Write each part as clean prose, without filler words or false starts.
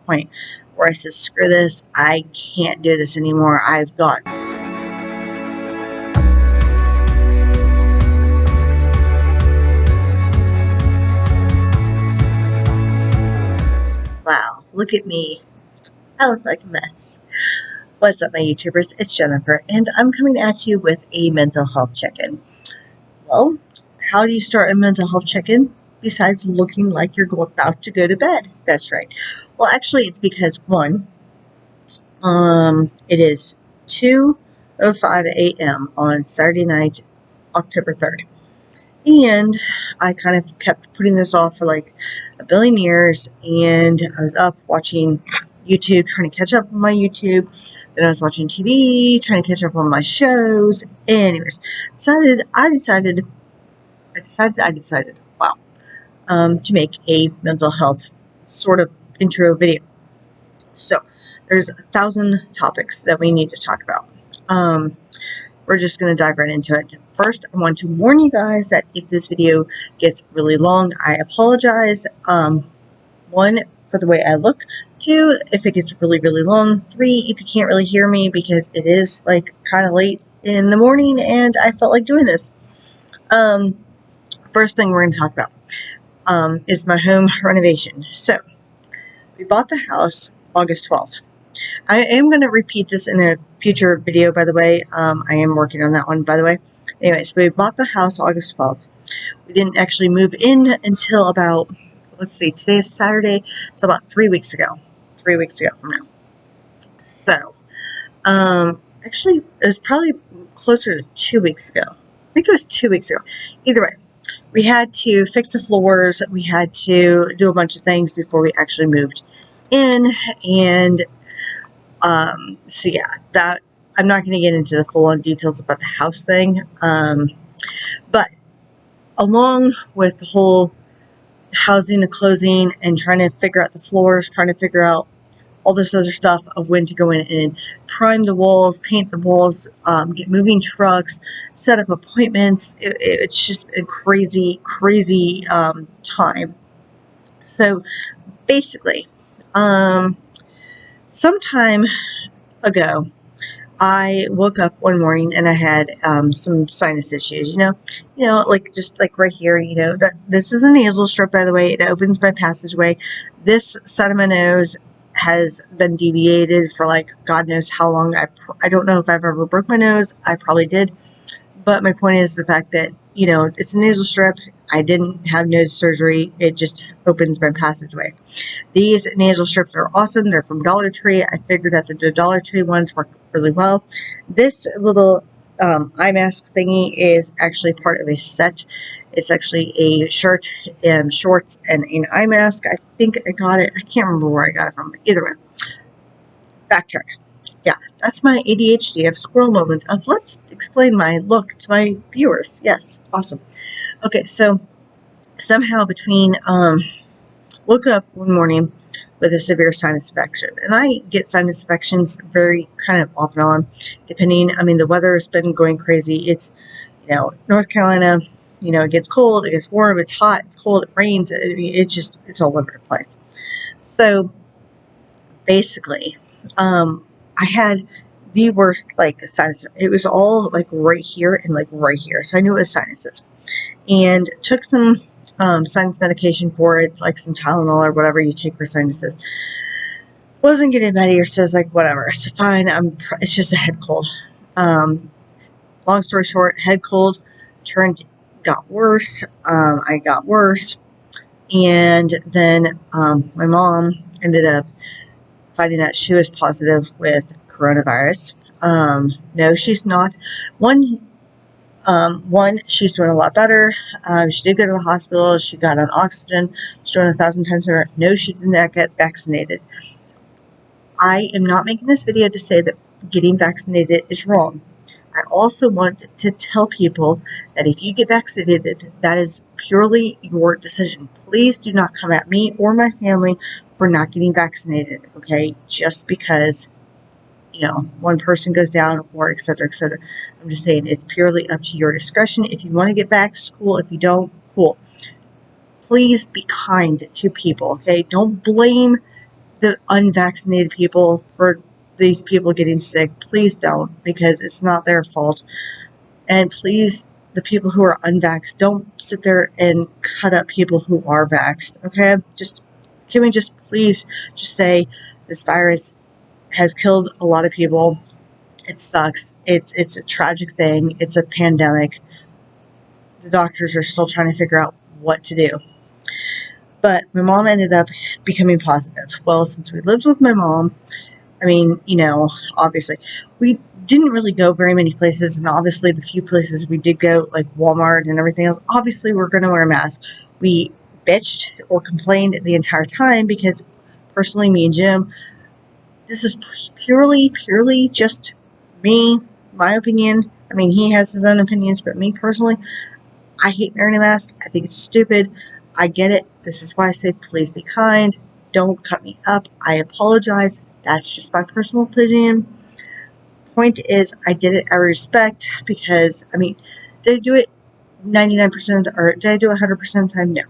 point where I said, screw this, I can't do this anymore. I've got wow, look at me. I look like a mess. What's up, my YouTubers? It's Jennifer, and I'm coming at you with a mental health check-in. Well, how do you start a mental health check-in besides looking like you're about to go to bed? That's right. Well, actually, it's because, one, it is 2:05 a.m. on Saturday night, October 3rd. And I kind of kept putting this off for like a billion years, and I was up watching YouTube, trying to catch up on my YouTube. Then I was watching TV, trying to catch up on my shows. Anyways, I decided, wow, to make a mental health sort of intro video. So there's 1,000 topics that we need to talk about. We're just going to dive right into it. First, I want to warn you guys that if this video gets really long, I apologize. One, for the way I look. Two, if it gets really, really long. Three, if you can't really hear me because it is like kind of late in the morning and I felt like doing this. First thing we're going to talk about is my home renovation. So, we bought the house August 12th. I am going to repeat this in a future video, by the way. I am working on that one, by the way. Anyways, we bought the house August 12th. We didn't actually move in until about, let's see, today is Saturday, so about 3 weeks ago. 3 weeks ago from now. So, actually, it was probably closer to 2 weeks ago. I think it was 2 weeks ago. Either way, we had to fix the floors. We had to do a bunch of things before we actually moved in, and so yeah, that I'm not going to get into the full-on details about the house thing, but along with the whole housing and closing and trying to figure out the floors, trying to figure out all this other stuff of when to go in and prime the walls, paint the walls, get moving trucks, set up appointments, it's just a crazy time. So basically, sometime ago, I woke up one morning and I had some sinus issues, like just like right here, that this is a nasal strip, by the way. It opens my passageway. This side of my nose has been deviated for like God knows how long. I don't know if I've ever broke my nose. I probably did. But my point is the fact that, it's a nasal strip. I didn't have nose surgery. It just opens my passageway. These nasal strips are awesome. They're from Dollar Tree. I figured out that the Dollar Tree ones work really well. This little eye mask thingy is actually part of a set. It's actually a shirt and shorts and an eye mask. I think I got it. I can't remember where I got it from. But either way, backtrack. Yeah, that's my ADHD of squirrel moment of let's explain my look to my viewers. Yes, awesome. Okay, so somehow between woke up one morning with a severe sinus infection, and I get sinus infections very kind of off and on, depending. I mean, the weather has been going crazy. It's North Carolina. It gets cold, it gets warm, it's hot, it's cold, it rains. It's all over the place. So basically, I had the worst sinus. It was all like right here and like right here. So I knew it was sinuses, and took some sinus medication for it, like some Tylenol or whatever you take for sinuses. Wasn't getting better, so I was like, whatever, it's fine. It's just a head cold. Long story short, head cold got worse. I got worse, and then my mom ended up finding that she was positive with coronavirus. No, she's not. One, she's doing a lot better. She did go to the hospital. She got on oxygen. She's doing 1,000 times better. No, she did not get vaccinated. I am not making this video to say that getting vaccinated is wrong. I also want to tell people that if you get vaccinated, that is purely your decision. Please do not come at me or my family for not getting vaccinated, okay? Just because, one person goes down or et cetera, et cetera. I'm just saying it's purely up to your discretion. If you want to get back, cool. If you don't, cool. Please be kind to people, okay? Don't blame the unvaccinated people for these people getting sick. Please don't, because it's not their fault. And please, the people who are unvaxxed, don't sit there and cut up people who are vaxxed, okay? Can we just please just say this virus has killed a lot of people. It sucks. It's a tragic thing. It's a pandemic. The doctors are still trying to figure out what to do. But my mom ended up becoming positive. Well, since we lived with my mom, I mean, obviously, we didn't really go very many places, and obviously, the few places we did go, like Walmart and everything else, obviously, we're going to wear a mask. We bitched or complained the entire time because, personally, me and Jim, this is purely just me, my opinion. I mean, he has his own opinions, but me personally, I hate wearing a mask. I think it's stupid. I get it. This is why I say please be kind. Don't cut me up. I apologize. That's just my personal opinion. Point is, I did it out of respect because, I mean, did I do it 99% or did I do it 100% of the time? No.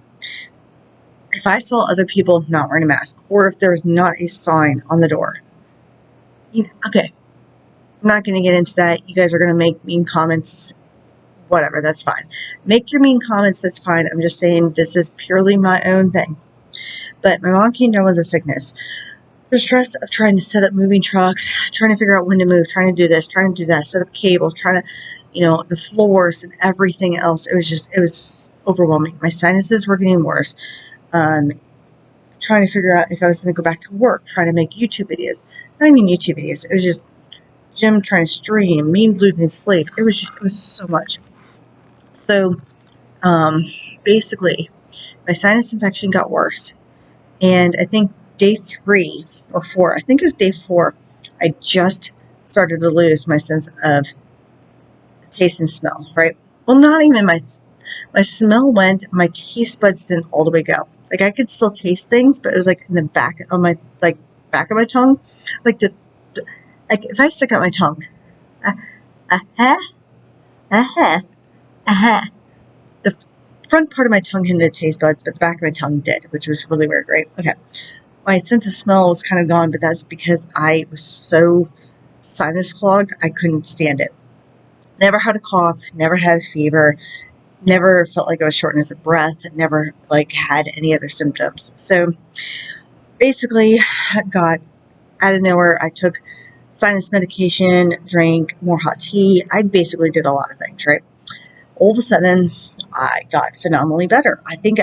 If I saw other people not wearing a mask, or if there was not a sign on the door, okay, I'm not going to get into that. You guys are going to make mean comments. Whatever, that's fine. Make your mean comments, that's fine. I'm just saying this is purely my own thing. But my mom came down with a sickness. The stress of trying to set up moving trucks, trying to figure out when to move, trying to do this, trying to do that, set up cable, trying to, the floors and everything else. It was overwhelming. My sinuses were getting worse. Trying to figure out if I was going to go back to work, trying to make YouTube videos. Not even YouTube videos. It was just Jim trying to stream, me losing sleep. It was so much. So, basically, my sinus infection got worse. And I think day 3 or 4, I think it was day 4, I just started to lose my sense of taste and smell, right? Well, not even my smell went, my taste buds didn't all the way go. Like, I could still taste things, but it was like in the back of my tongue. Like, like if I stick out my tongue, uh-huh, uh-huh, uh-huh. The front part of my tongue had no taste buds, but the back of my tongue did, which was really weird, right? Okay. My sense of smell was kind of gone, but that's because I was so sinus clogged, I couldn't stand it. Never had a cough, never had a fever, never felt like I was shortness of breath, never had any other symptoms. So basically, got out of nowhere. I took sinus medication, drank more hot tea. I basically did a lot of things, right? All of a sudden, I got phenomenally better. I think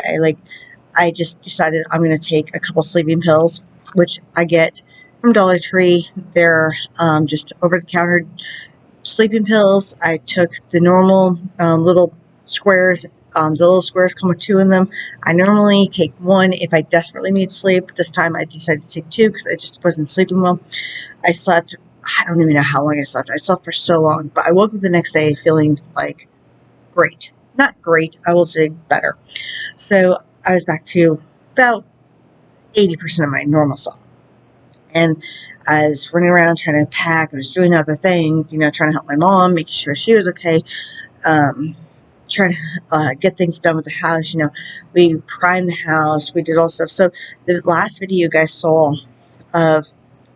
I just decided I'm going to take a couple sleeping pills, which I get from Dollar Tree. They're just over-the-counter sleeping pills. I took the normal little squares. The little squares come with 2 in them. I normally take 1 if I desperately need sleep. This time I decided to take 2 because I just wasn't sleeping well. I slept, I don't even know how long I slept. I slept for so long, but I woke up the next day feeling like great. Not great, I will say better. So I was back to about 80% of my normal self. And I was running around trying to pack. I was doing other things, trying to help my mom, making sure she was okay, trying to get things done with the house. We primed the house. We did all stuff. So the last video you guys saw of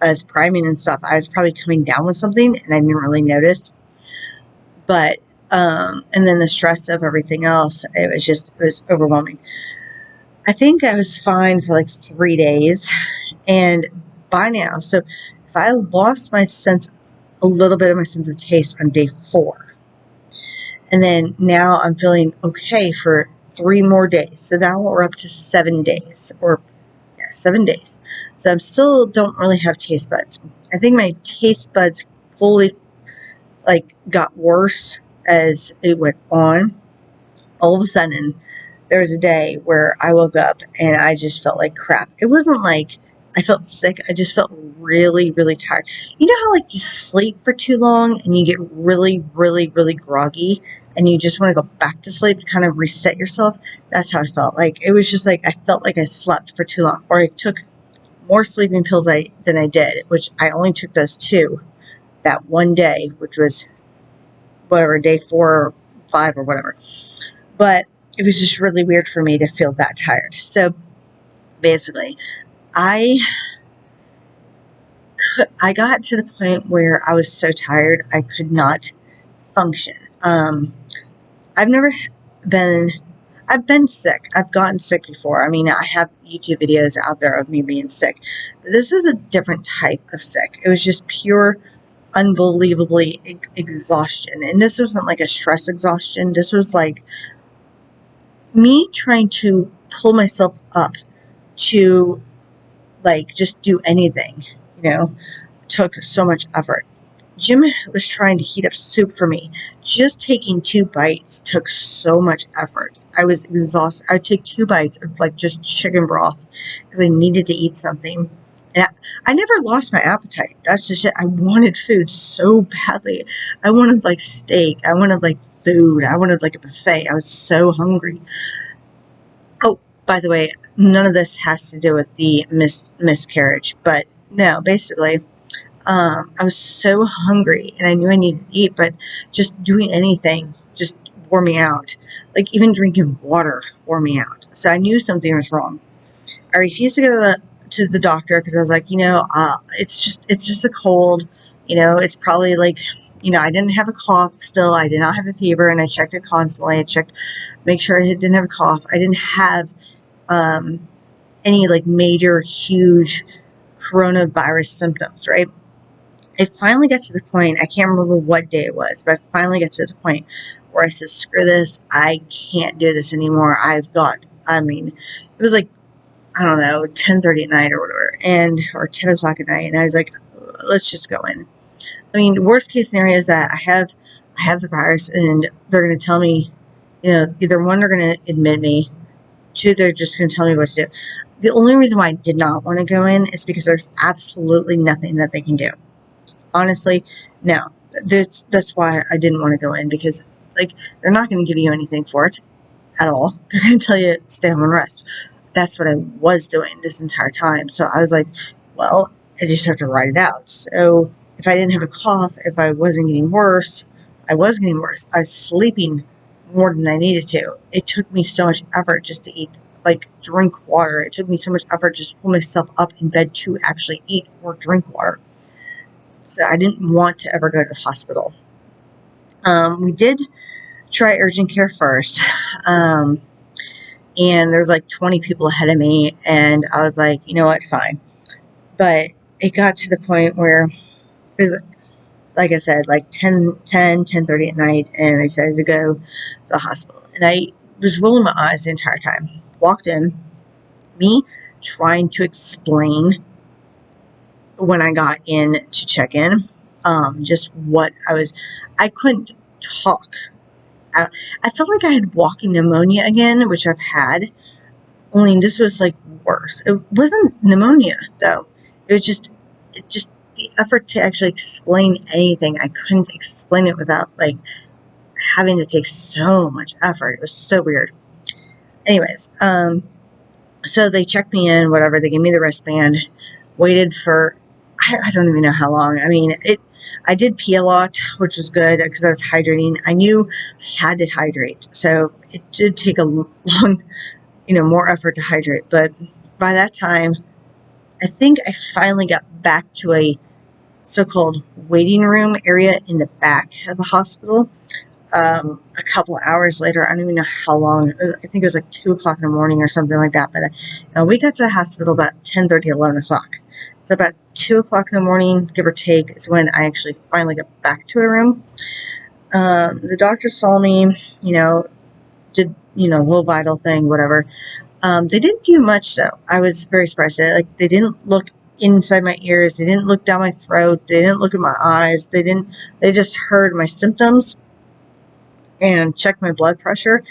us priming and stuff, I was probably coming down with something, and I didn't really notice. But, and then the stress of everything else, it was overwhelming. I think I was fine for 3 days, and by now, so if I lost a little bit of my sense of taste on day 4, and then now I'm feeling okay for 3 more days. So now we're up to 7 days, 7 days. So I still don't really have taste buds. I think my taste buds fully got worse as it went on. All of a sudden, there was a day where I woke up and I just felt like crap. It wasn't like I felt sick. I just felt really, really tired. You know how you sleep for too long and you get really, really, really groggy and you just want to go back to sleep to kind of reset yourself? That's how I felt. It was just I felt like I slept for too long, or I took more sleeping pills than I did, which I only took those 2 that one day, which was whatever, day 4 or 5 or whatever. But it was just really weird for me to feel that tired. So basically, I I got to the point where I was so tired I could not function. I've never been I've been sick. I've gotten sick before. I mean, I have YouTube videos out there of me being sick. This is a different type of sick. It was just pure, unbelievably exhaustion. And this wasn't like a stress exhaustion. This was like me trying to pull myself up to like just do anything, you know, took so much effort. Jim was trying to heat up soup for me. Just taking 2 bites took so much effort. I was exhausted. I'd take 2 bites of like just chicken broth because I needed to eat something. And I never lost my appetite. That's just it. I wanted food so badly. I wanted like steak. I wanted like food. I wanted like a buffet. I was so hungry. Oh, by the way, none of this has to do with the miscarriage, but no, basically, I was so hungry and I knew I needed to eat, but just doing anything just wore me out. Like even drinking water wore me out. So I knew something was wrong. I refused to go to the doctor because I was like, it's just a cold. It's probably like, I didn't have a cough still. I did not have a fever, and I checked it constantly. I checked, make sure I didn't have a cough. I didn't have um, any like major, huge coronavirus symptoms, right? I finally got to the point, I can't remember what day it was, but I finally got to the point where I said, screw this, I can't do this anymore. It was like, I don't know, 10:30 at night or whatever, or 10 o'clock at night, and I was like, let's just go in. I mean, worst case scenario is that I have the virus, and they're going to tell me, either one, they're going to admit me, two, they're just going to tell me what to do. The only reason why I did not want to go in is because there's absolutely nothing that they can do. Honestly, no. That's why I didn't want to go in, because like they're not going to give you anything for it at all. They're going to tell you stay home and rest. That's what I was doing this entire time. So I was like, well, I just have to write it out. So if I didn't have a cough, if I wasn't getting worse, I was getting worse. I was sleeping more than I needed to. It took me so much effort just to eat, like drink water. It took me so much effort just to pull myself up in bed to actually eat or drink water. So I didn't want to ever go to the hospital. We did try urgent care first. And there's like 20 people ahead of me, and I was like, you know what, fine. But it got to the point where it was, like I said, like 10:30 at night, and I decided to go to the hospital. And I was rolling my eyes the entire time. Walked in, me trying to explain when I got in to check in, just what I couldn't talk. I felt like I had walking pneumonia again, which I've had, only this was like worse. It wasn't pneumonia though. It just the effort to actually explain anything. I couldn't explain it without like having to take so much effort. It was so weird. Anyways, so they checked me in, whatever. They gave me the wristband. Waited for I don't even know how long. I mean, I did pee a lot, which was good because I was hydrating. I knew I had to hydrate, so it did take a long, more effort to hydrate. But by that time, I think I finally got back to a so-called waiting room area in the back of the hospital. A couple of hours later, I don't even know how long. I think it was like 2 o'clock in the morning or something like that. But we got to the hospital about 10:30, 11 o'clock. So about 2 o'clock in the morning, give or take, is when I actually finally got back to a room. The doctor saw me, did, the whole vital thing, whatever. They didn't do much, though. I was very surprised. They didn't look inside my ears. They didn't look down my throat. They didn't look at my eyes. They just heard my symptoms and checked my blood pressure,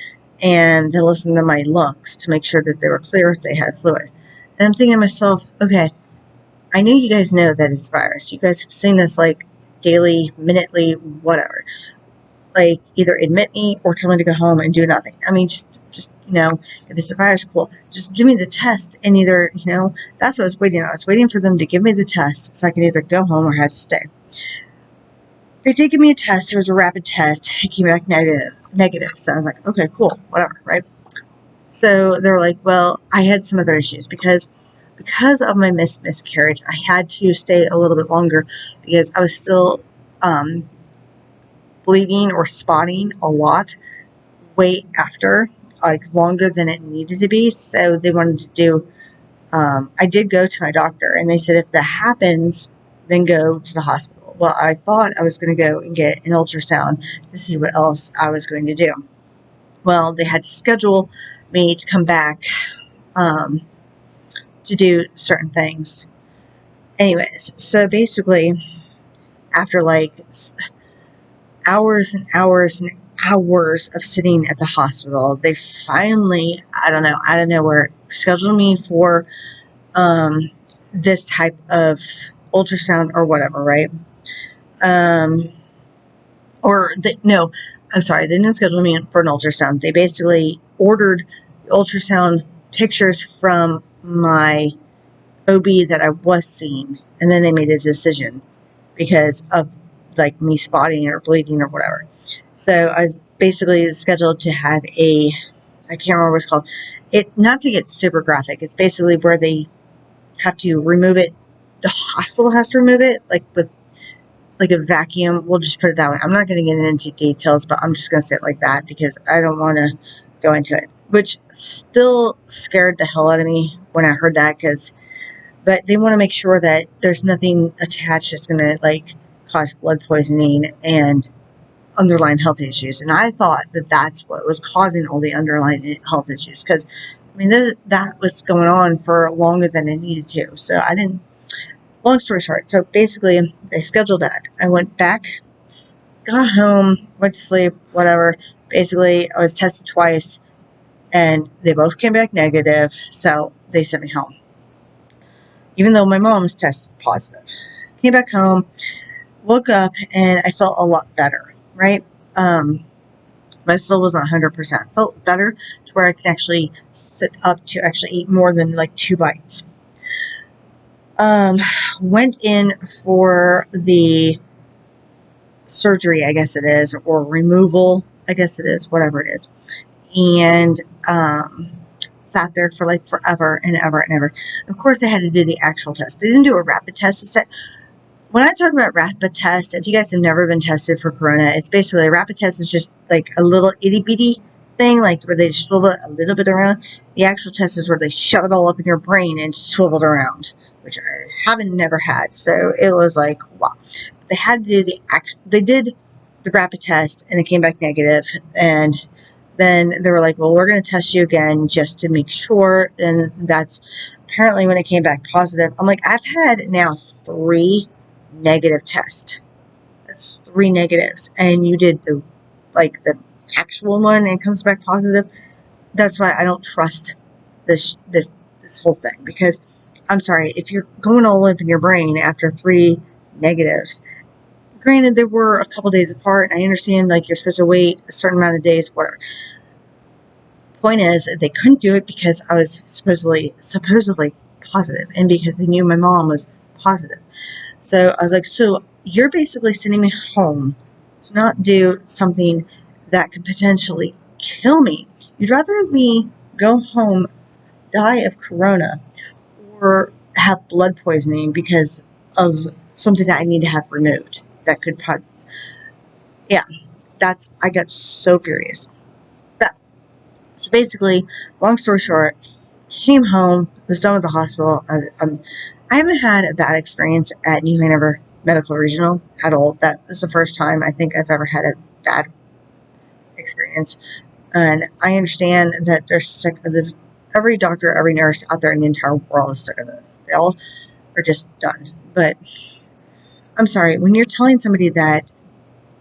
and then listened to my lungs to make sure that they were clear if they had fluid. And I'm thinking to myself, okay, I know you guys know that it's a virus. You guys have seen this like daily, minutely, whatever. Like either admit me or tell me to go home and do nothing. I mean, just if it's a virus, cool. Just give me the test, and either, that's what I was waiting on. I was waiting for them to give me the test so I can either go home or have to stay. They did give me a test. It was a rapid test. It came back negative. So I was like, okay, cool, whatever, right? So they were like, well, I had some other issues because because of my miscarriage, I had to stay a little bit longer because I was still bleeding or spotting a lot way after, like longer than it needed to be. So they wanted to do, I did go to my doctor and they said, if that happens, then go to the hospital. Well, I thought I was going to go and get an ultrasound to see what else I was going to do. Well, they had to schedule me to come back to do certain things. Anyways, so basically, after like hours and hours and hours of sitting at the hospital, they finally, I don't know, out of nowhere, scheduled me for this type of ultrasound or whatever, right? No, I'm sorry, they didn't schedule me for an ultrasound. They basically ordered ultrasound pictures from my OB that I was seeing, and then they made a decision because of like me spotting or bleeding or whatever. So I was basically scheduled to have I can't remember what it's called. Not to get super graphic, it's basically where they have to remove it. The hospital has to remove it, like with like a vacuum. We'll just put it that way. I'm not going to get into details, but I'm just going to say it like that because I don't want to go into it. Which still scared the hell out of me when I heard that, but they want to make sure that there's nothing attached that's going to like cause blood poisoning and underlying health issues. And I thought that that's what was causing all the underlying health issues because, I mean, that was going on for longer than it needed to. So I didn't, long story short, so basically they scheduled that. I went back, got home, went to sleep, whatever. Basically, I was tested twice and they both came back negative. So they sent me home. Even though my mom was tested positive. Came back home, woke up, and I felt a lot better, right? But I still wasn't 100%. Felt better to where I could actually sit up to actually eat more than like 2 bites. Went in for the surgery, I guess it is, or removal, I guess it is, whatever it is. And sat there for like forever and ever and ever. Of course, they had to do the actual test. They didn't do a rapid test. Instead, when I talk about rapid tests, if you guys have never been tested for corona, it's basically a rapid test is just like a little itty bitty thing, like where they swivel it a little bit around. The actual test is where they shove it all up in your brain and swivel it around, which I haven't never had. So it was like, wow. They had to do they did the rapid test and it came back negative. And then they were like, well, we're going to test you again just to make sure. And that's apparently when it came back positive. I'm like, I've had now 3 negative tests. That's 3 negatives. And you did the actual one and it comes back positive. That's why I don't trust this whole thing. Because I'm sorry, if you're going all up in your brain after 3 negatives, granted, they were a couple days apart, and I understand, like, you're supposed to wait a certain amount of days, whatever. Point is, they couldn't do it because I was supposedly positive, and because they knew my mom was positive. So I was like, so you're basically sending me home to not do something that could potentially kill me. You'd rather me go home, die of corona, or have blood poisoning because of something that I need to have removed that could yeah, I got so furious. But, so basically, long story short, came home, was done with the hospital. I haven't had a bad experience at New Hanover Medical Regional at all. That was the first time I think I've ever had a bad experience. And I understand that they're sick of this. Every doctor, every nurse out there in the entire world is sick of this. They all are just done. But I'm sorry, when you're telling somebody that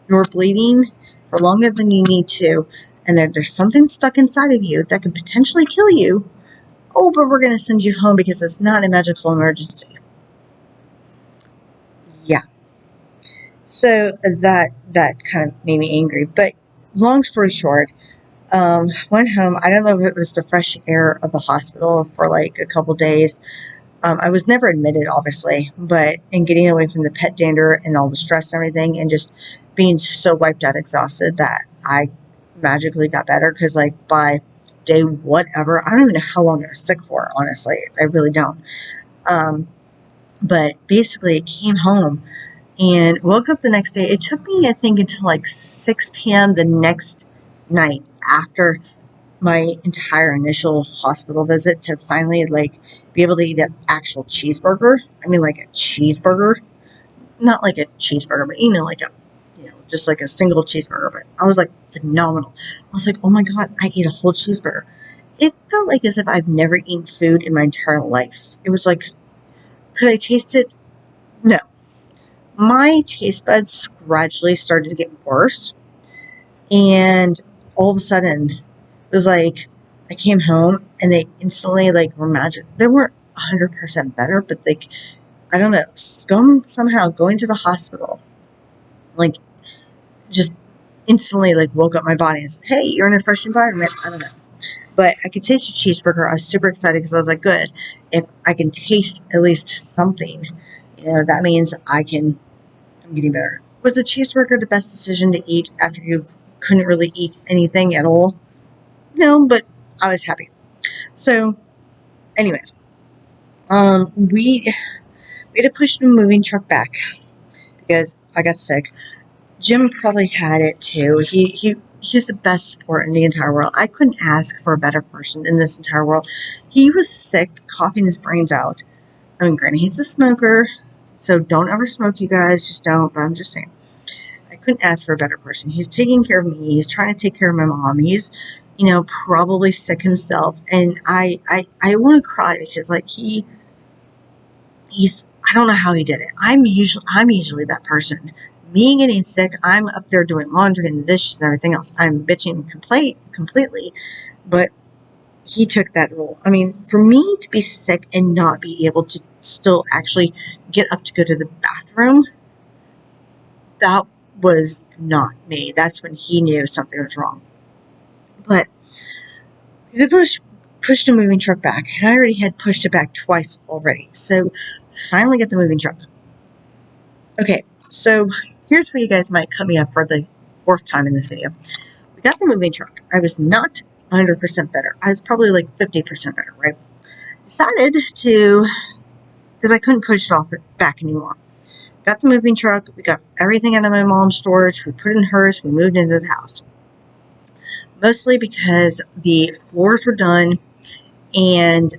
you're bleeding for longer than you need to, and there's something stuck inside of you that could potentially kill you, oh, but we're going to send you home because it's not a medical emergency. Yeah. So that kind of made me angry. But long story short, went home. I don't know if it was the fresh air of the hospital for like a couple days. I was never admitted, obviously, but in getting away from the pet dander and all the stress and everything, and just being so wiped out, exhausted, that I magically got better. Because like by day whatever. I don't even know how long I was sick for, honestly. I really don't. But basically, I came home and woke up the next day. It took me, I think, until like 6 p.m. the next night after my entire initial hospital visit to finally like be able to eat an actual cheeseburger. I mean, like a cheeseburger, not like a cheeseburger, but like a, just like a single cheeseburger. But I was like phenomenal. I was like, oh my god, I ate a whole cheeseburger. It felt like as if I've never eaten food in my entire life. It was like, could I taste it? No. My taste buds gradually started to get worse, and all of a sudden, it was like I came home and they instantly like were magic. They weren't 100% better, but like I don't know, somehow going to the hospital, like just instantly like woke up my body and said, "Hey, you're in a fresh environment." I don't know, but I could taste the cheeseburger. I was super excited because I was like, "Good, if I can taste at least something, that means I'm getting better." Was the cheeseburger the best decision to eat after you couldn't really eat anything at all? No, but I was happy. So, anyways, we had to push the moving truck back because I got sick. Jim probably had it too. He's the best sport in the entire world. I couldn't ask for a better person in this entire world. He was sick, coughing his brains out. I mean, granted, he's a smoker, so don't ever smoke, you guys. Just don't. But I'm just saying, I couldn't ask for a better person. He's taking care of me. He's trying to take care of my mom. He's, probably sick himself, and I want to cry because like he's I don't know how he did it. I'm usually that person. Me getting sick, I'm up there doing laundry and dishes and everything else. I'm bitching completely, but he took that role. I mean, for me to be sick and not be able to still actually get up to go to the bathroom, that was not me. That's when he knew something was wrong. But the pushed the moving truck back, and I already had pushed it back twice already. So finally get the moving truck. Okay, so here's where you guys might cut me up for the fourth time in this video. We got the moving truck. I was not 100% better. I was probably like 50% better, right? Decided to, because I couldn't push it off back anymore. Got the moving truck. We got everything out of my mom's storage. We put it in hers. We moved into the house. Mostly because the floors were done and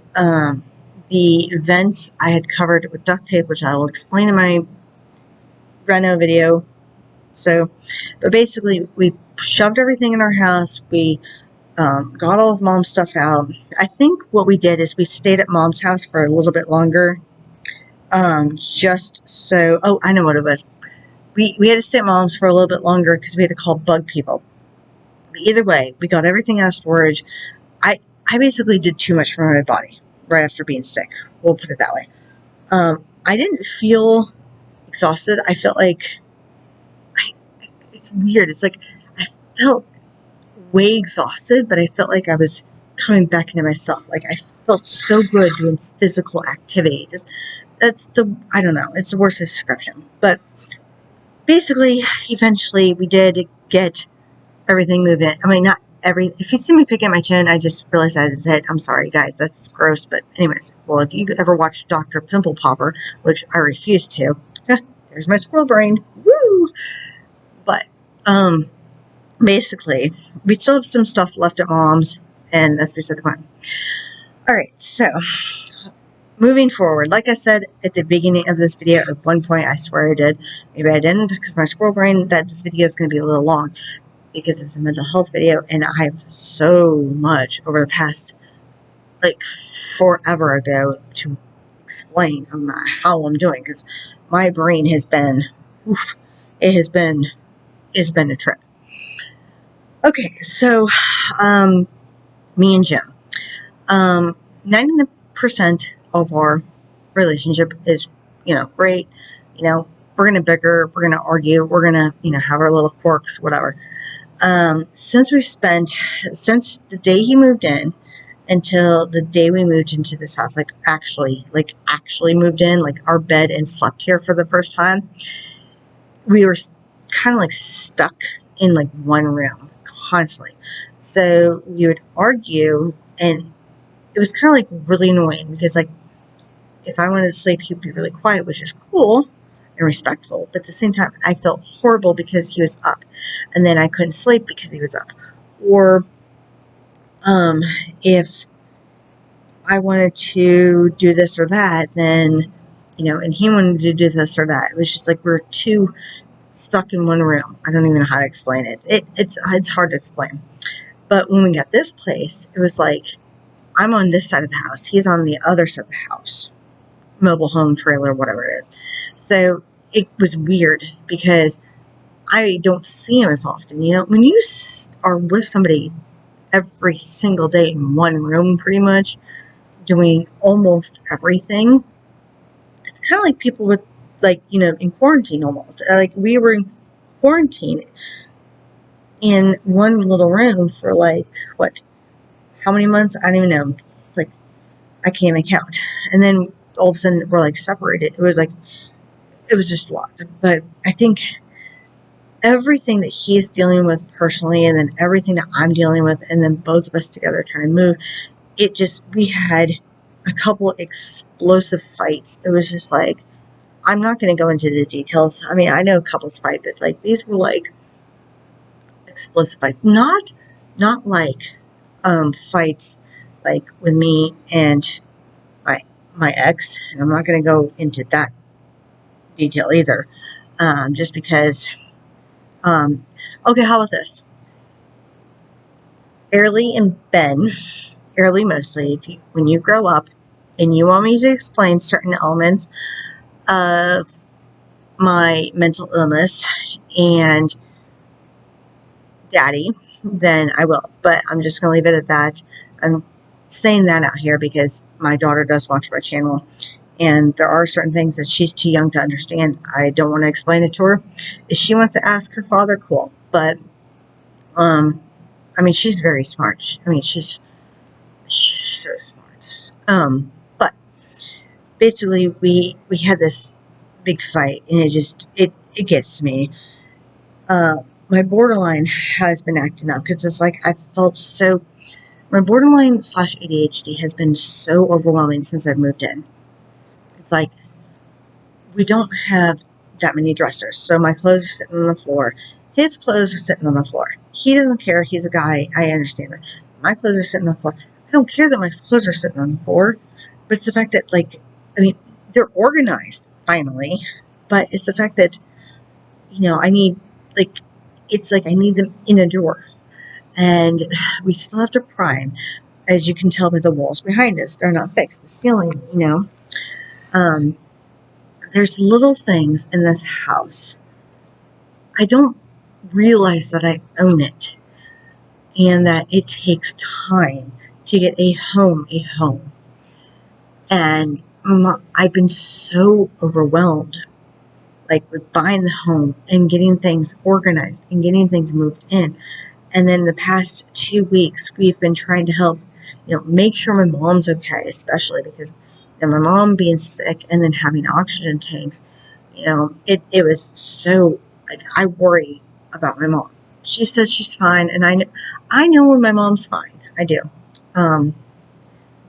the vents I had covered with duct tape, which I will explain in my reno video. So, but basically, we shoved everything in our house. We got all of mom's stuff out. I think what we did is we stayed at mom's house for a little bit longer. Just so, oh, I know what it was. We had to stay at mom's for a little bit longer because we had to call bug people. But either way, we got everything out of storage. I basically did too much for my body right after being sick. We'll put it that way. I didn't feel exhausted. I felt like, it's weird. It's like I felt way exhausted, but I felt like I was coming back into myself. Like I felt so good doing physical activity. I don't know. It's the worst description. But basically, eventually we did get everything moving. I mean, not if you see me picking my chin, I just realized that is it. I'm sorry, guys. That's gross. But anyways, well, if you ever watch Dr. Pimple Popper, which I refuse to, there's my squirrel brain. Woo! But, basically, we still have some stuff left at mom's, and that's beside the point. Alright, so, moving forward, like I said at the beginning of this video, at one point, I swear I did, maybe I didn't, because my squirrel brain, that this video is going to be a little long, because it's a mental health video, and I have so much over the past, like, forever ago to explain how I'm doing, because my brain has been, it's been a trip. Okay, so, me and Jim. 90% of our relationship is, great. We're going to bicker, we're going to argue, we're going to, have our little quirks, whatever. Since the day he moved in until the day we moved into this house, actually moved in, like our bed and slept here for the first time, we were kind of like stuck in like one room. constantly. So we would argue, and it was kind of like really annoying because like if I wanted to sleep, he'd be really quiet, which is cool and respectful. But at the same time, I felt horrible because he was up, and then I couldn't sleep because he was up. Or um, if I wanted to do this or that, then and he wanted to do this or that. It was just like we were two stuck in one room. I don't even know how to explain it. It's hard to explain. But when we got this place, it was like I'm on this side of the house, he's on the other side of the house, mobile home trailer, whatever it is. So it was weird because I don't see him as often. When you are with somebody every single day in one room, pretty much doing almost everything, it's kind of like people with in quarantine almost. Like we were in quarantine in one little room for like what? How many months? I don't even know. Like I can't even count. And then all of a sudden we're like separated. It was just a lot. But I think everything that he's dealing with personally, and then everything that I'm dealing with, and then both of us together trying to move, we had a couple explosive fights. It was just like, I'm not going to go into the details. I mean, I know couples fight, but like these were like explosive fights, not like fights like with me and my ex. And I'm not going to go into that detail either, just because. Okay, how about this? Early and Ben, early mostly, when you grow up and you want me to explain certain elements of my mental illness and daddy, then I will. But I'm just going to leave it at that. I'm saying that out here because my daughter does watch my channel, and there are certain things that she's too young to understand. I don't want to explain it to her. If she wants to ask her father, cool. But I mean, she's very smart. I mean, she's so smart. But basically, we had this big fight, and it gets to me. My borderline has been acting up because it's like I felt so. My borderline / ADHD has been so overwhelming since I've moved in. It's like we don't have that many dressers, so my clothes are sitting on the floor. His clothes are sitting on the floor. He doesn't care. He's a guy. I understand that. My clothes are sitting on the floor. I don't care that my clothes are sitting on the floor, but it's the fact that I mean, they're organized finally, but it's the fact that I need like it's like I need them in a drawer, and we still have to prime. As you can tell by the walls behind us, they're not fixed. The ceiling, um, there's little things in this house. I don't realize that I own it and that it takes time to get a home a home. And I've been so overwhelmed, like with buying the home and getting things organized and getting things moved in. And then the past 2 weeks, we've been trying to help, make sure my mom's okay, especially because my mom being sick and then having oxygen tanks, it was so, like, I worry about my mom. She says she's fine, and I know when my mom's fine. I do. Um,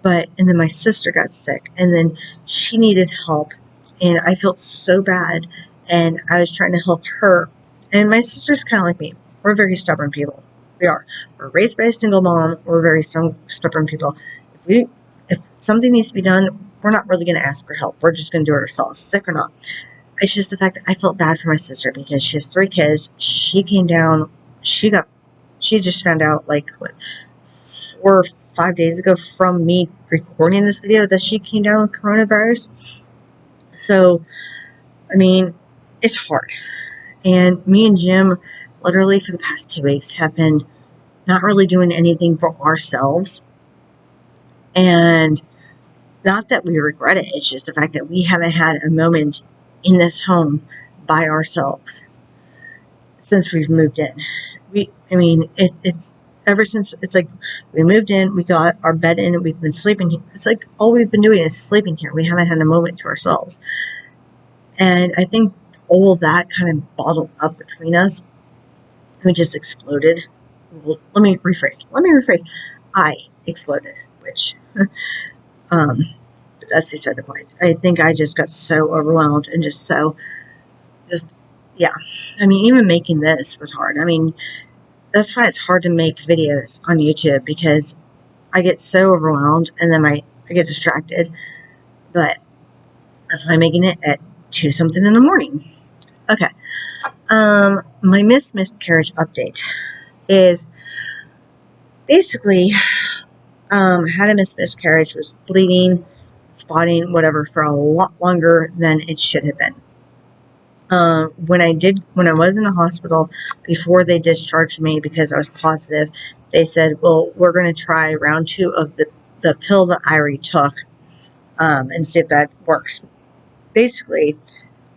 and then my sister got sick, and then she needed help, and I felt so bad, and I was trying to help her. And my sister's kind of like me. We're very stubborn people. We are. We're raised by a single mom. We're very stubborn people. If something needs to be done, we're not really going to ask for help. We're just going to do it ourselves, sick or not. It's just the fact that I felt bad for my sister because she has 3 kids. She came down. She just found out like what 4 or 5 days ago from me recording this video that she came down with coronavirus. So, I mean, it's hard. And me and Jim, literally for the past 2 weeks, have been not really doing anything for ourselves. And not that we regret it, it's just the fact that we haven't had a moment in this home by ourselves since we've moved in. It's ever since, it's like we moved in, we got our bed in, we've been sleeping here. It's like all we've been doing is sleeping here. We haven't had a moment to ourselves. And I think all of that kind of bottled up between us. We just exploded well, let me rephrase. I exploded, which, but that's beside the point. I think I just got so overwhelmed and just, yeah. I mean, even making this was hard. I mean, that's why it's hard to make videos on YouTube, because I get so overwhelmed and then I get distracted. But that's why I'm making it at 2 something in the morning. Okay. My miscarriage update is basically, had a miscarriage, was bleeding, spotting, whatever, for a lot longer than it should have been. When I was in the hospital, before they discharged me because I was positive, they said, well, we're going to try round 2 of the pill that I already took, and see if that works. Basically,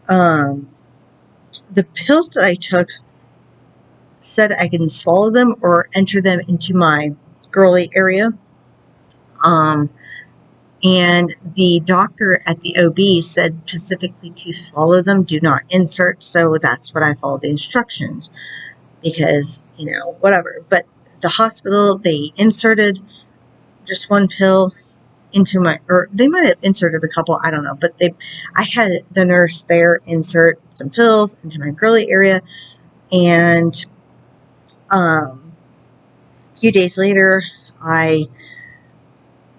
the pills that I took said I can swallow them or enter them into my girly area. And the doctor at the OB said specifically to swallow them, do not insert. So that's what I followed the instructions, because, whatever. But the hospital, they inserted just 1 pill into my, or they might have inserted a couple, I don't know. But I had the nurse there insert some pills into my girly area. And a few days later, I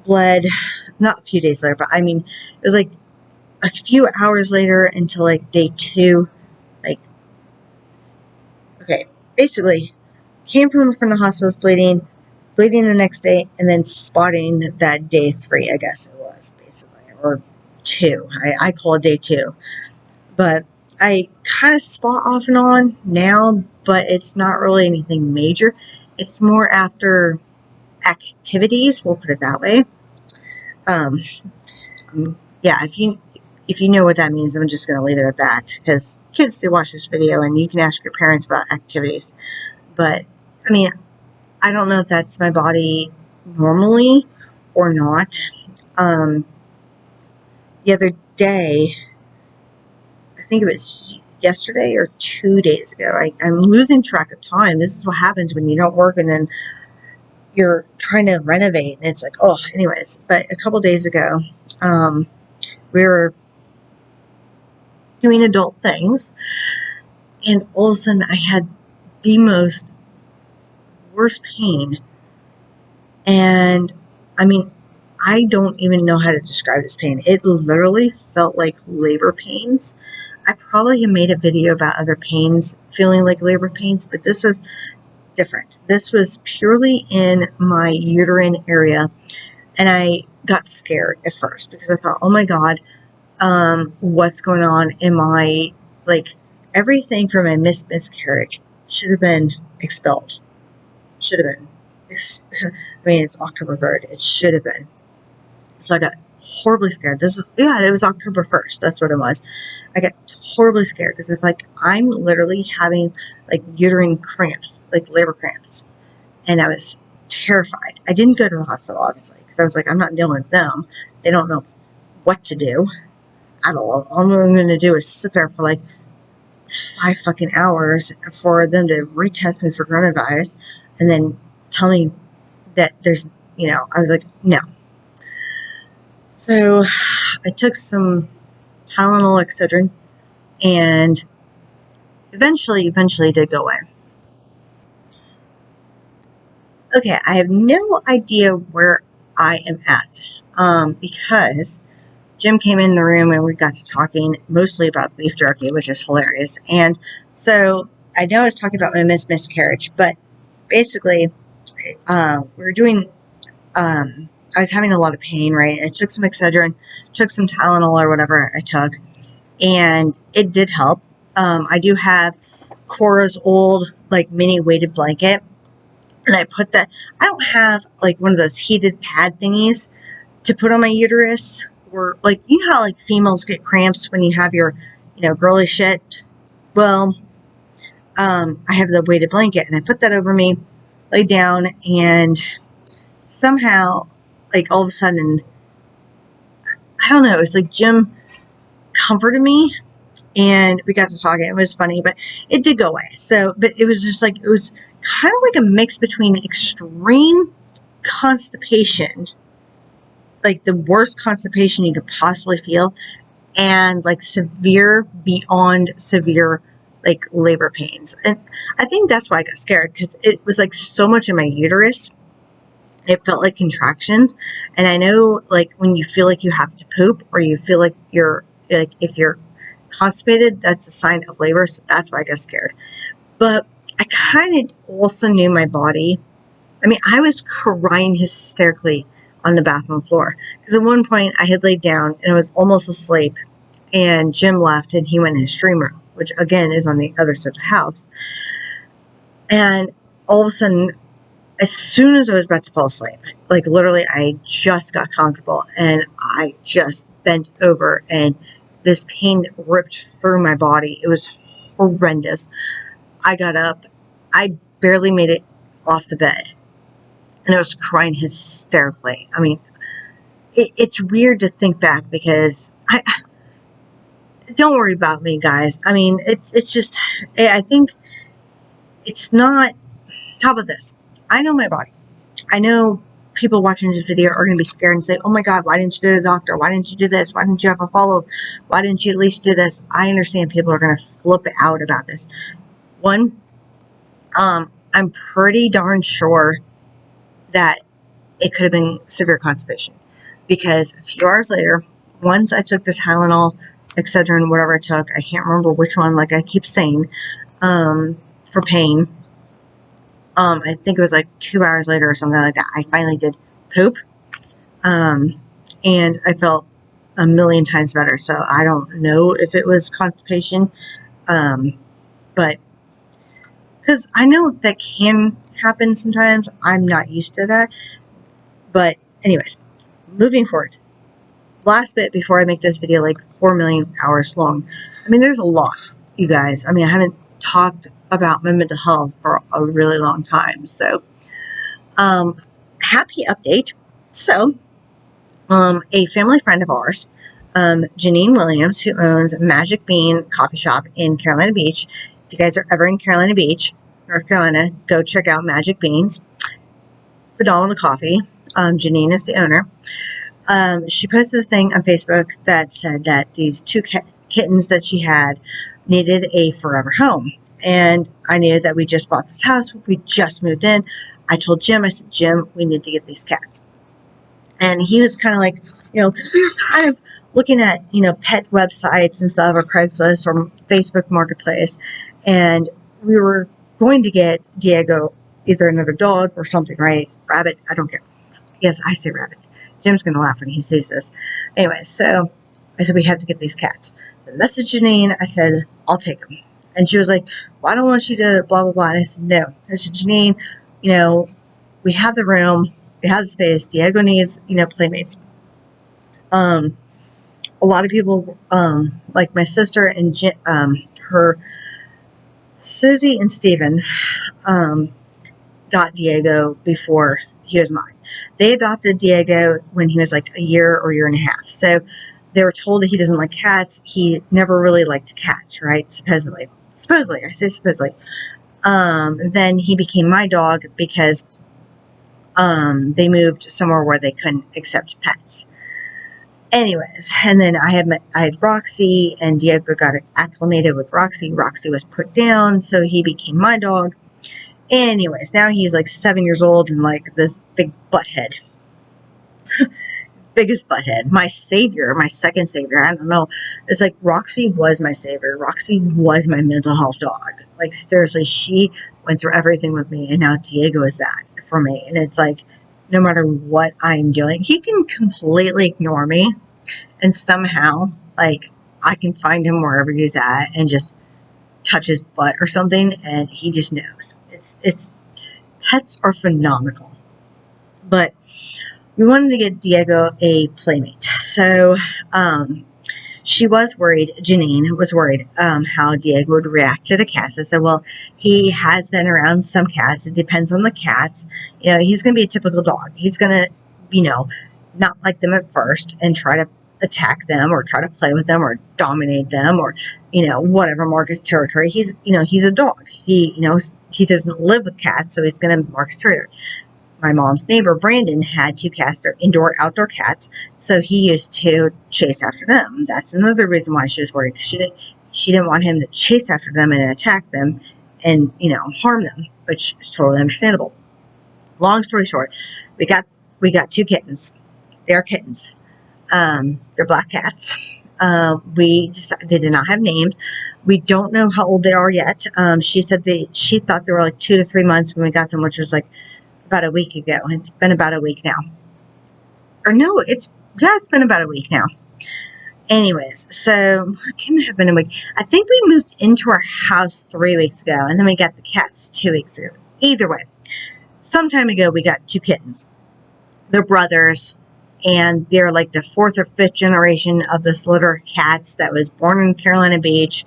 bled. Not a few days later, but I mean, it was like a few hours later until like day 2. Like, okay, basically came from the hospital bleeding the next day, and then spotting that day 3, I guess it was, basically, or 2. I call it day 2. But I kind of spot off and on now, but it's not really anything major. It's more after activities, we'll put it that way. Yeah, if you know what that means, I'm just going to leave it at that, because kids do watch this video, and you can ask your parents about activities. But, I mean, I don't know if that's my body normally or not. The other day, I think it was yesterday or 2 days ago, I'm losing track of time. This is what happens when you don't work and then you're trying to renovate, and it's like, oh, anyways. But a couple days ago, we were doing adult things, and all of a sudden I had the most worst pain. And I mean, I don't even know how to describe this pain. It literally felt like labor pains. I probably have made a video about other pains feeling like labor pains, but this is different. This was purely in my uterine area, and I got scared at first because I thought, oh my God, what's going on? Am I, like, everything from my miscarriage should have been expelled. Should have been. I mean, it's October 3rd. It should have been. So I got horribly scared. It was October 1st. That's what it was. I got horribly scared because it's like, I'm literally having like uterine cramps, like labor cramps. And I was terrified. I didn't go to the hospital, obviously, because I was like, I'm not dealing with them. They don't know what to do at all. All I'm going to do is sit there for like 5 fucking hours for them to retest me for coronavirus and then tell me that there's, I was like, no. So I took some Tylenol, Excedrin, and eventually it did go away. Okay, I have no idea where I am at, because Jim came in the room and we got to talking mostly about beef jerky, which is hilarious. And so I know I was talking about my miscarriage, but basically, we were doing, I was having a lot of pain, right? I took some Excedrin, took some Tylenol or whatever I took, and it did help. I do have Cora's old, like, mini weighted blanket, and I put that, I don't have, like, one of those heated pad thingies to put on my uterus, or, like, you know how, like, females get cramps when you have your, girly shit? Well, I have the weighted blanket, and I put that over me, laid down, and somehow, like, all of a sudden, I don't know, it's like Jim comforted me, and we got to talking. It was funny, but it did go away. So, but it was just like, it was kind of like a mix between extreme constipation, like the worst constipation you could possibly feel, and like severe, beyond severe, like labor pains. And I think that's why I got scared, because it was like so much in my uterus. It felt like contractions. And I know, like, when you feel like you have to poop, or you feel like you're, like, if you're constipated, that's a sign of labor. So that's why I got scared. But I kind of also knew my body. I mean, I was crying hysterically on the bathroom floor, because at one point I had laid down and I was almost asleep, and Jim left and he went in his stream room, which again is on the other side of the house. And all of a sudden, as soon as I was about to fall asleep, like literally I just got comfortable and I just bent over, and this pain ripped through my body. It was horrendous. I got up. I barely made it off the bed, and I was crying hysterically. I mean, it's weird to think back, because I don't worry about me, guys. I mean, it's just, I think it's not. How about this? I know my body. I know people watching this video are going to be scared and say, oh my God, why didn't you go to the doctor? Why didn't you do this? Why didn't you have a follow-up? Why didn't you at least do this? I understand people are going to flip out about this. One, I'm pretty darn sure that it could have been severe constipation, because a few hours later, once I took the Tylenol, Excedrin, whatever I took, I can't remember which one, like I keep saying, for pain. I think it was like 2 hours later or something like that, I finally did poop. And I felt a million times better. So I don't know if it was constipation. But because I know that can happen sometimes. I'm not used to that. But anyways, moving forward. Last bit before I make this video like 4 million hours long. I mean, there's a lot, you guys. I mean, I haven't talked about my mental health for a really long time. So, happy update. So, a family friend of ours, Janine Williams, who owns Magic Bean Coffee Shop in Carolina Beach. If you guys are ever in Carolina Beach, North Carolina, go check out Magic Beans. Phenomenal coffee. Janine is the owner. She posted a thing on Facebook that said that these two kittens that she had needed a forever home. And I knew that we just bought this house. We just moved in. I told Jim, I said, Jim, we need to get these cats. And he was kind of like, because we were kind of looking at, pet websites and stuff, or Craigslist or Facebook Marketplace. And we were going to get Diego either another dog or something, right? Rabbit, I don't care. Yes, I say rabbit. Jim's going to laugh when he sees this. Anyway, so I said, we have to get these cats. So I messaged Janine. I said, I'll take them. And she was like, well, I don't want you to blah, blah, blah. And I said, no. I said, Janine, we have the room. We have the space. Diego needs, playmates. A lot of people, like my sister and her, Susie and Steven, got Diego before he was mine. They adopted Diego when he was like a year or year and a half. So they were told that he doesn't like cats. He never really liked cats, right? Supposedly. I say supposedly. Then he became my dog because they moved somewhere where they couldn't accept pets. Anyways, and then I had Roxy, and Diego got acclimated with Roxy. Roxy was put down, so he became my dog. Anyways, now he's like 7 years old and like this big butthead. Biggest butthead. My savior, my second savior. I don't know. It's like Roxy was my savior. Roxy was my mental health dog. Like, seriously, she went through everything with me, and now Diego is that for me. And it's like, no matter what I'm doing, he can completely ignore me, and somehow, like, I can find him wherever he's at and just touch his butt or something, and he just knows. It's pets are phenomenal. But we wanted to get Diego a playmate. So she was worried, Janine was worried how Diego would react to the cats. I said, well, he has been around some cats. It depends on the cats. He's going to be a typical dog. He's going to, not like them at first and try to attack them or try to play with them or dominate them or, whatever, mark his territory. He's a dog. He doesn't live with cats, so he's going to mark his territory. My mom's neighbor, Brandon, had 2 cats. They're indoor-outdoor cats, so he used to chase after them. That's another reason why she was worried. She didn't want him to chase after them and attack them and, harm them, which is totally understandable. Long story short, we got 2 kittens. They are kittens. They're black cats. They did not have names. We don't know how old they are yet. She said she thought they were like 2 to 3 months when we got them, which was like about a week ago. It's been about a week now. Or no, it's been about a week now. Anyways, so it couldn't have been a week. I think we moved into our house 3 weeks ago, and then we got the cats 2 weeks ago. Either way, some time ago we got 2 kittens. They're brothers, and they're like the 4th or 5th generation of this litter of cats that was born in Carolina Beach.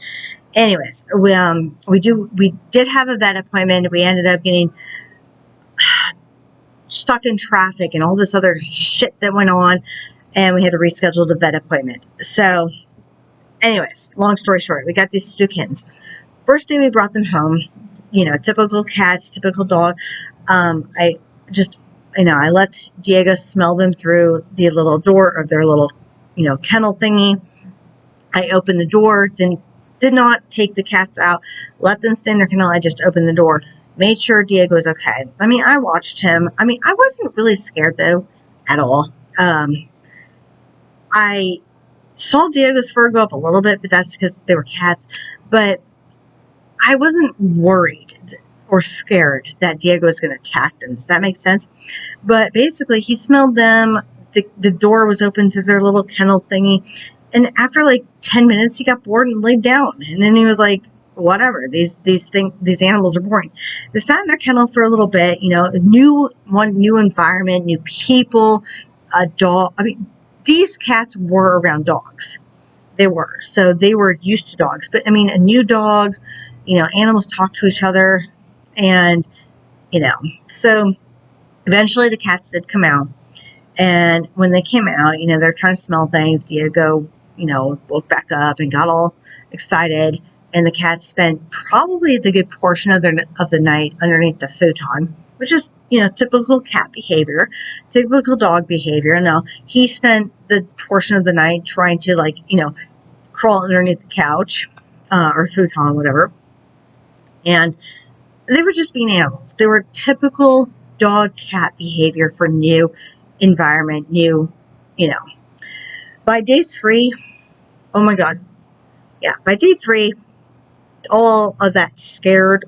Anyways, we did have a vet appointment. We ended up getting stuck in traffic and all this other shit that went on, and we had to reschedule the vet appointment. So anyways, long story short, we got these 2 kittens. First day we brought them home, typical cats, typical dog. I let Diego smell them through the little door of their little, kennel thingy. I opened the door, did not take the cats out, let them stay in their kennel. I just opened the door, made sure Diego was okay. I watched him. I wasn't really scared, though, at all. I saw Diego's fur go up a little bit, but that's because they were cats. But I wasn't worried or scared that Diego was going to attack them. Does that make sense? But basically, he smelled them. The door was open to their little kennel thingy. And after like 10 minutes, he got bored and laid down. And then he was like, whatever, these animals are boring. They sat in their kennel for a little bit, new environment, new people, a dog. These cats were around dogs. They were. So they were used to dogs. But, a new dog, animals talk to each other. And, so eventually the cats did come out. And when they came out, they're trying to smell things. Diego, woke back up and got all excited. And the cats spent probably the good portion of the night underneath the futon, which is, typical cat behavior, typical dog behavior. No, he spent the portion of the night trying to, crawl underneath the couch or futon, whatever. And they were just being animals. They were typical dog-cat behavior for new environment, By day 3, oh my God. Yeah, by day 3, all of that scared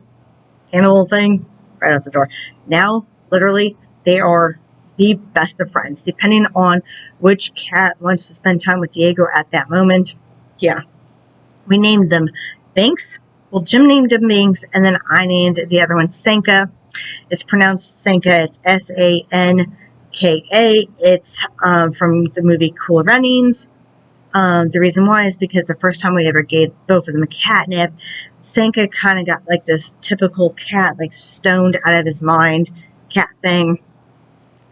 animal thing right out the door. Now, literally, they are the best of friends, depending on which cat wants to spend time with Diego at that moment. Yeah. We named them Banks. Well, Jim named him Banks, and then I named the other one Sanka. It's pronounced Sanka. It's Sanka. It's from the movie Cool Runnings. The reason why is because the first time we ever gave both of them a catnip, Sanka kind of got like this typical cat, like stoned out of his mind cat thing.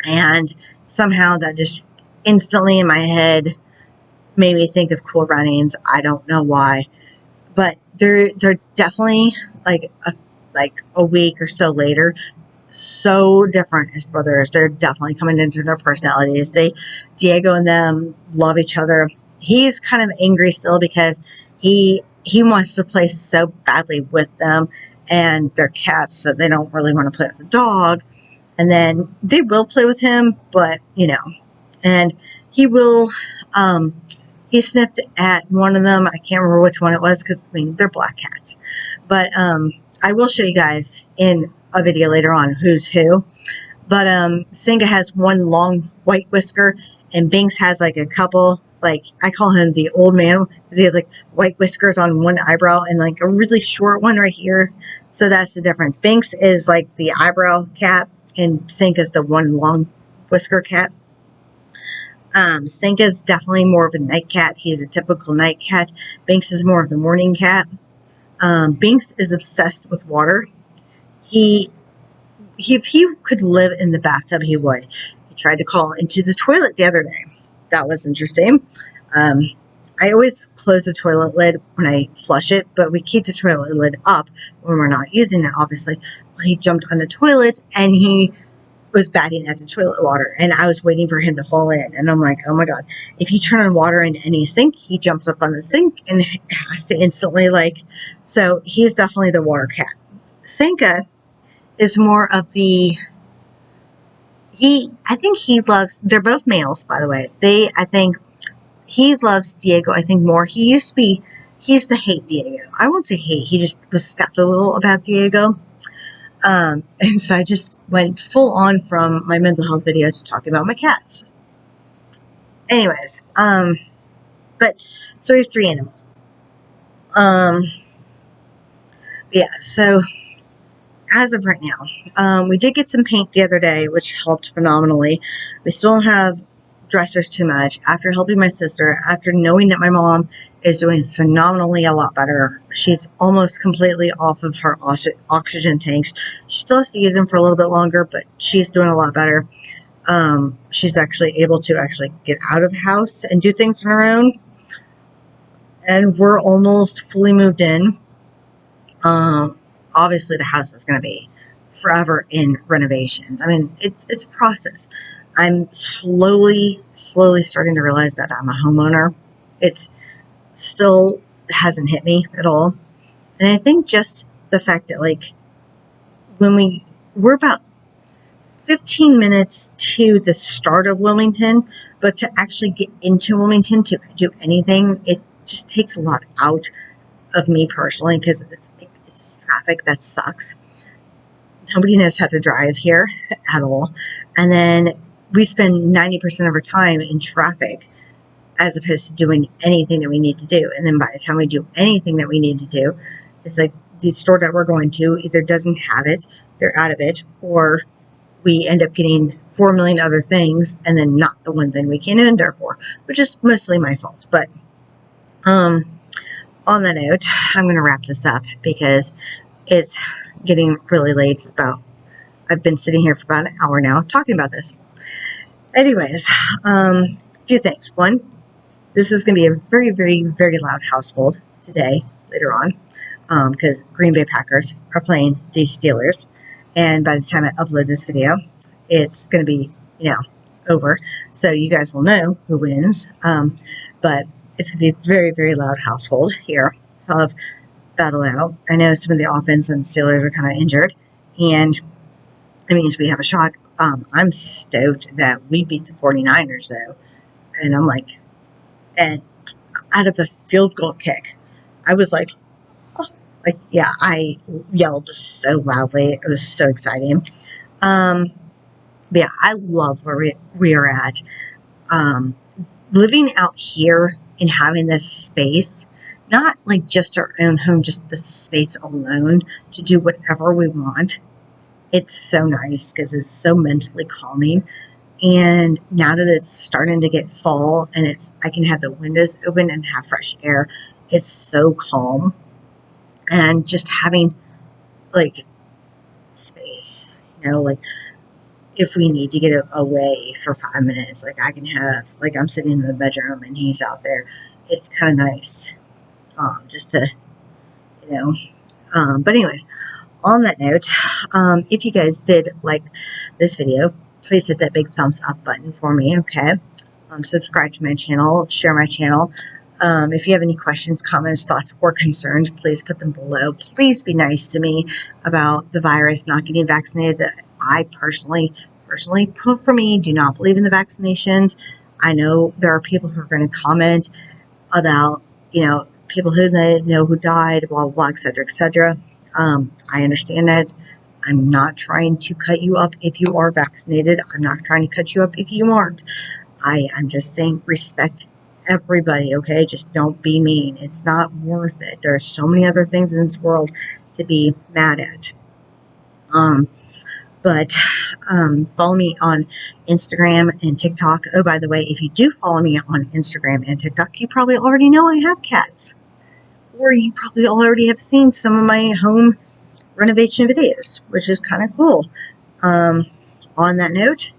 And somehow that just instantly in my head made me think of Cool Runnings. I don't know why. But they're definitely like a week or so later, so different as brothers. They're definitely coming into their personalities. Diego and them love each other. He's kind of angry still because he wants to play so badly with them, and they're cats, so they don't really want to play with the dog. And then they will play with him, but and he will. He sniffed at one of them. I can't remember which one it was because, they're black cats. But I will show you guys in a video later on who's who. But Singa has one long white whisker, and Binks has like a couple, like I call him the old man because he has like white whiskers on one eyebrow and like a really short one right here. So that's the difference. Binks is like the eyebrow cat, and Singa's the one long whisker cat. Sanka is definitely more of a night cat. He's a typical night cat. Binks is more of the morning cat. Binks is obsessed with water. If he could live in the bathtub, he would. He tried to crawl into the toilet the other day. That was interesting. I always close the toilet lid when I flush it, but we keep the toilet lid up when we're not using it, obviously. Well, he jumped on the toilet and he was batting at the toilet water, and I was waiting for him to fall in. And I'm like, oh my God, if you turn on water in any sink, he jumps up on the sink and has to instantly, so he's definitely the water cat. Sanka is more of the, I think he loves, they're both males, by the way. I think he loves Diego, I think, more. He used to hate Diego. I won't say hate, he just was skeptical about Diego. And so I just went full on from my mental health video to talking about my cats. Anyways, but so we have 3 animals. Yeah, so as of right now, we did get some paint the other day, which helped phenomenally. We still have dressers too much. After helping my sister, after knowing that my mom is doing phenomenally a lot better, she's almost completely off of her oxygen tanks. She still has to use them for a little bit longer, but she's doing a lot better. She's actually able to actually get out of the house and do things on her own. And we're almost fully moved in. Obviously the house is going to be forever in renovations. I mean, it's a process. I'm slowly starting to realize that I'm a homeowner. It's still hasn't hit me at all. And I think just the fact that, when we're about 15 minutes to the start of Wilmington, but to actually get into Wilmington to do anything, it just takes a lot out of me personally, because it's traffic that sucks. Nobody knows how to drive here at all. And then we spend 90% of our time in traffic as opposed to doing anything that we need to do. And then by the time we do anything that we need to do, it's like the store that we're going to either doesn't have it, they're out of it, or we end up getting 4 million other things and then not the one thing we came in there for, which is mostly my fault. But on that note, I'm going to wrap this up because it's getting really late. I've been sitting here for about an hour now talking about this. Anyways, a few things. One, this is going to be a very, very, very loud household today, later on, because Green Bay Packers are playing the Steelers. And by the time I upload this video, it's going to be, over. So you guys will know who wins. But it's going to be a very, very loud household here of battle out. I know some of the offense and Steelers are kind of injured, and it means we have a shot. I'm stoked that we beat the 49ers, though. And I'm like, and out of a field goal kick, I was like, oh, yeah, I yelled so loudly. It was so exciting. But yeah, I love where we are at. Living out here and having this space, not like just our own home, just the space alone to do whatever we want. It's so nice because it's so mentally calming. And now that it's starting to get fall and I can have the windows open and have fresh air, it's so calm. And just having space, if we need to get away for 5 minutes, I can have, I'm sitting in the bedroom and he's out there. It's kind of nice, just to, but anyways, on that note, if you guys did like this video, please hit that big thumbs up button for me, okay? Subscribe to my channel, share my channel. If you have any questions, comments, thoughts, or concerns, please put them below. Please be nice to me about the virus, not getting vaccinated. I personally, for me, do not believe in the vaccinations. I know there are people who are going to comment about, people who they know who died, blah, blah, blah, etc., etc. I understand that. I'm not trying to cut you up if you are vaccinated. I'm not trying to cut you up if you aren't. I'm just saying respect everybody, okay? Just don't be mean. It's not worth it. There's so many other things in this world to be mad at. But follow me on Instagram and TikTok. Oh, by the way, if you do follow me on Instagram and TikTok, you probably already know I have cats. Or you probably already have seen some of my home renovation videos, which is kind of cool. On that note,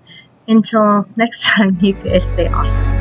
until next time, you guys stay awesome.